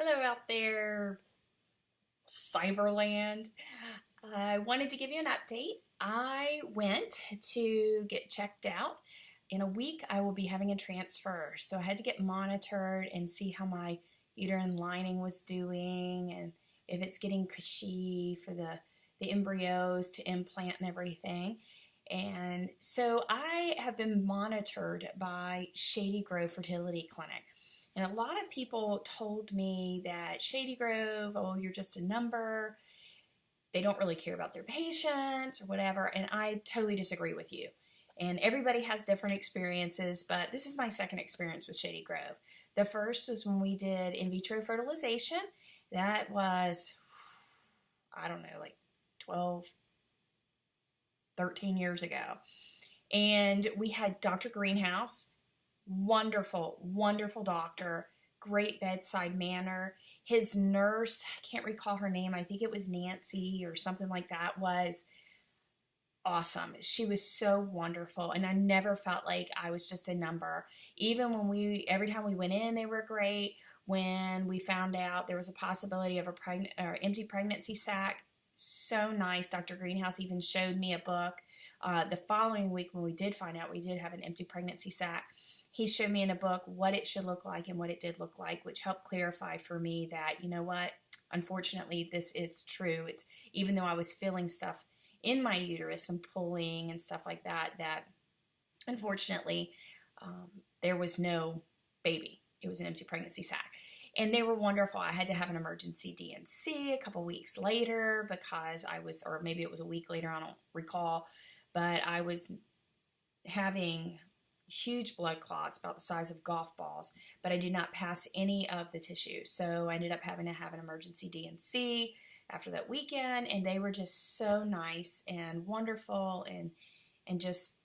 Hello out there, Cyberland. I wanted to give you an update. I went to get checked out. In a week, I will be having a transfer. So I had to get monitored and see how my uterine lining was doing and if it's getting cushy for the embryos to implant and everything. And so I have been monitored by Shady Grove Fertility Clinic. And a lot of people told me that Shady Grove, oh, you're just a number. They don't really care about their patients or whatever. And I totally disagree with you. And everybody has different experiences, but this is my second experience with Shady Grove. The first was when we did in vitro fertilization. That was, I don't know, like 12, 13 years ago. And we had Dr. Greenhouse. Wonderful, wonderful doctor, great bedside manner. His nurse, I can't recall her name, I think it was Nancy or something like that, was awesome. She was so wonderful, and I never felt like I was just a number. Even when every time we went in, they were great. When we found out there was a possibility of empty pregnancy sac, so nice. Dr. Greenhouse even showed me a book. The following week when we did find out we did have an empty pregnancy sac, he showed me in a book what it should look like and what it did look like, which helped clarify for me that, you know what, unfortunately, this is true. It's even though I was feeling stuff in my uterus and pulling and stuff like that, that unfortunately there was no baby. It was an empty pregnancy sac. And they were wonderful. I had to have an emergency D&C a couple weeks later because or maybe it was a week later, I don't recall, but I was having huge blood clots about the size of golf balls, but I did not pass any of the tissue. So I ended up having to have an emergency D&C after that weekend, and they were just so nice and wonderful and just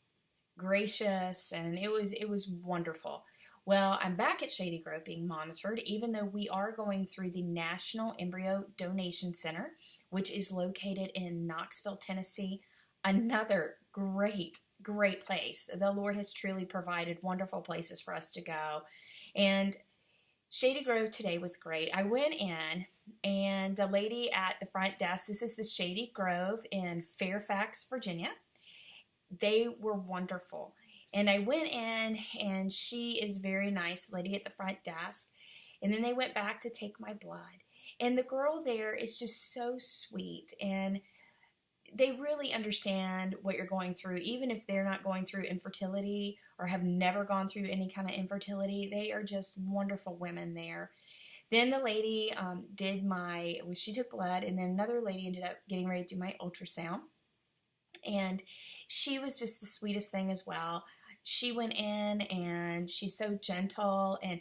gracious, and it was wonderful. Well, I'm back at Shady Grove being monitored, even though we are going through the National Embryo Donation Center, which is located in Knoxville, Tennessee. Another great place. The Lord has truly provided wonderful places for us to go. And Shady Grove today was great. I went in, and the lady at the front desk, this is the Shady Grove in Fairfax, Virginia. They were wonderful. And I went in, and she is very nice, the lady at the front desk. And then they went back to take my blood. And the girl there is just so sweet, and they really understand what you're going through, even if they're not going through infertility or have never gone through any kind of infertility. They are just wonderful women there. Then the lady she took blood, and then another lady ended up getting ready to do my ultrasound. And she was just the sweetest thing as well. She went in, and she's so gentle. And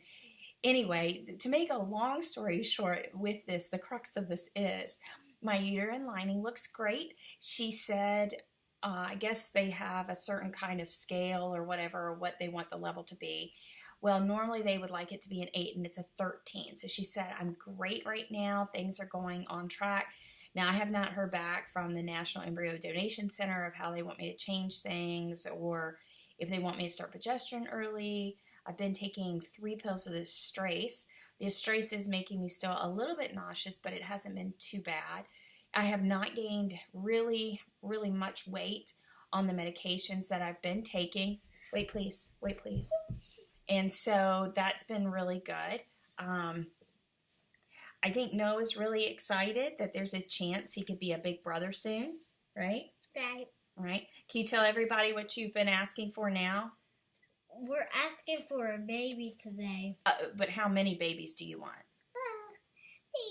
anyway, to make a long story short with this, the crux of this is my uterine lining looks great. She said, I guess they have a certain kind of scale or whatever, what they want the level to be. Well, normally they would like it to be an 8, and it's a 13. So she said, I'm great right now. Things are going on track. Now, I have not heard back from the National Embryo Donation Center of how they want me to change things or if they want me to start progesterone early. I've been taking 3 pills of this Strace. The Strace is making me still a little bit nauseous, but it hasn't been too bad. I have not gained really, really much weight on the medications that I've been taking. Wait, please. And so that's been really good. I think Noah's really excited that there's a chance he could be a big brother soon, right? Right. Can you tell everybody what you've been asking for now? We're asking for a baby today. But how many babies do you want?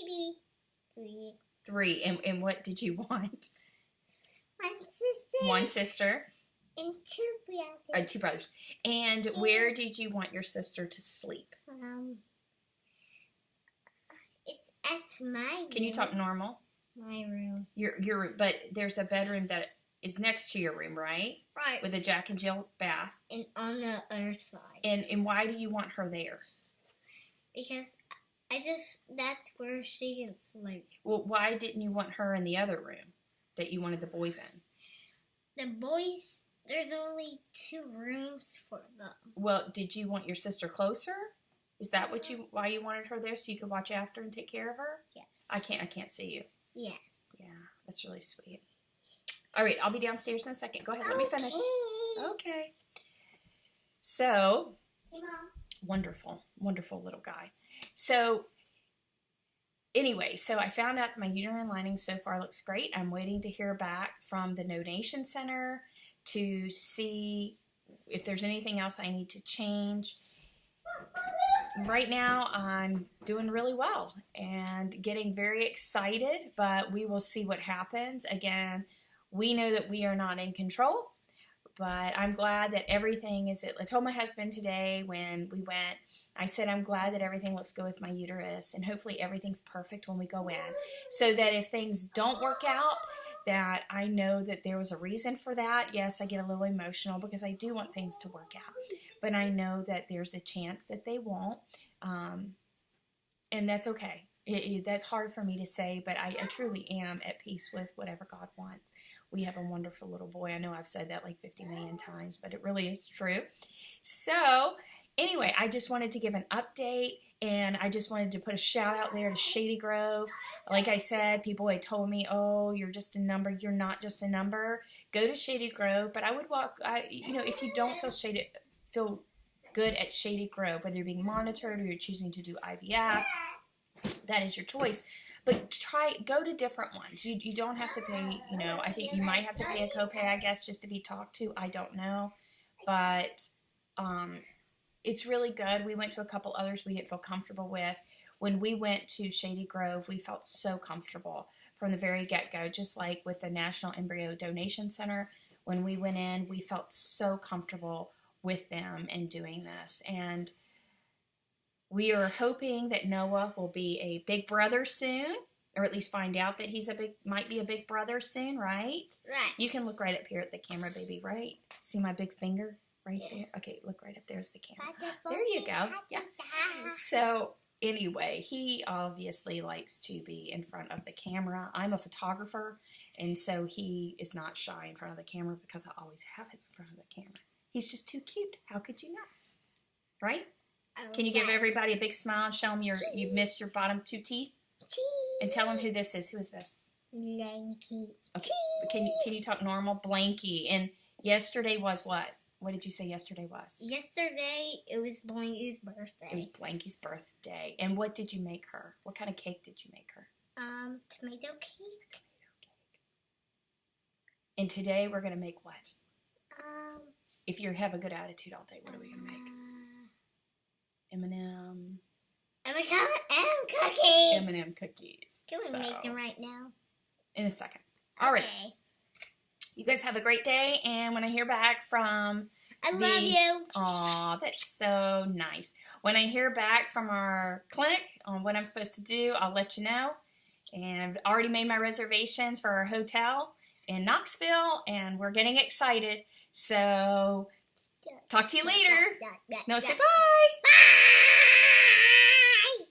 Maybe 3. 3. And what did you want? 1 sister. 1 sister. And 2 brothers. 2 brothers. And where did you want your sister to sleep? It's at my room. Can you talk normal? My room. Your but there's a bedroom that is next to your room, right? Right. With a Jack and Jill bath. And on the other side. And why do you want her there? Because that's where she can sleep. Well, why didn't you want her in the other room that you wanted the boys in? The boys, there's only 2 rooms for them. Well, did you want your sister closer? Is that why you wanted her there, so you could watch after and take care of her? Yes. I can't see you. Yeah. Yeah, that's really sweet. All right, I'll be downstairs in a second. Go ahead, let me finish. Okay. So, Hey, Mom. wonderful, wonderful little guy. So, anyway, so I found out that my uterine lining so far looks great. I'm waiting to hear back from the donation center to see if there's anything else I need to change. Right now, I'm doing really well and getting very excited, but we will see what happens. Again, we know that we are not in control, but I'm glad that everything is. I told my husband today when we went, I said, I'm glad that everything looks good with my uterus, and hopefully everything's perfect when we go in, so that if things don't work out, that I know that there was a reason for that. Yes, I get a little emotional because I do want things to work out, but I know that there's a chance that they won't, and that's okay. That's hard for me to say, but I truly am at peace with whatever God wants. We have a wonderful little boy. I know I've said that like 50 million times, but it really is true. So anyway, I just wanted to give an update, and I just wanted to put a shout out there to Shady Grove. Like I said, people had told me, oh, you're just a number. You're not just a number. Go to Shady Grove. But I would if you don't feel good at Shady Grove, whether you're being monitored or you're choosing to do IVF, that is your choice. But go to different ones. You don't have to pay, I think you might have to pay a copay, I guess, just to be talked to. I don't know. But it's really good. We went to a couple others we didn't feel comfortable with. When we went to Shady Grove, we felt so comfortable from the very get-go, just like with the National Embryo Donation Center. When we went in, we felt so comfortable with them and doing this. And we are hoping that Noah will be a big brother soon, or at least find out that might be a big brother soon, right? Right. You can look right up here at the camera, baby, right? See my big finger right there? Okay, look right up. There's the camera. There you go. Yeah. So anyway, he obviously likes to be in front of the camera. I'm a photographer, and so he is not shy in front of the camera because I always have him in front of the camera. He's just too cute. How could you not? Right? Can you give everybody a big smile and show them you've missed your bottom 2 teeth? And tell them who this is. Who is this? Blanky. Okay. Can you talk normal? Blanky. And yesterday was what? What did you say yesterday was? Yesterday, it was Blanky's birthday. It was Blanky's birthday. And what did you make her? What kind of cake did you make her? Tomato cake. And today we're going to make what? If you have a good attitude all day, what are we going to make? M&M cookies. M&M cookies. Can we make them right now? In a second. All right. Okay. You guys have a great day, and when I hear back from love you. Aw, that's so nice. When I hear back from our clinic on what I'm supposed to do, I'll let you know. And I've already made my reservations for our hotel in Knoxville, and we're getting excited. So, talk to you later. No, say bye. Bye.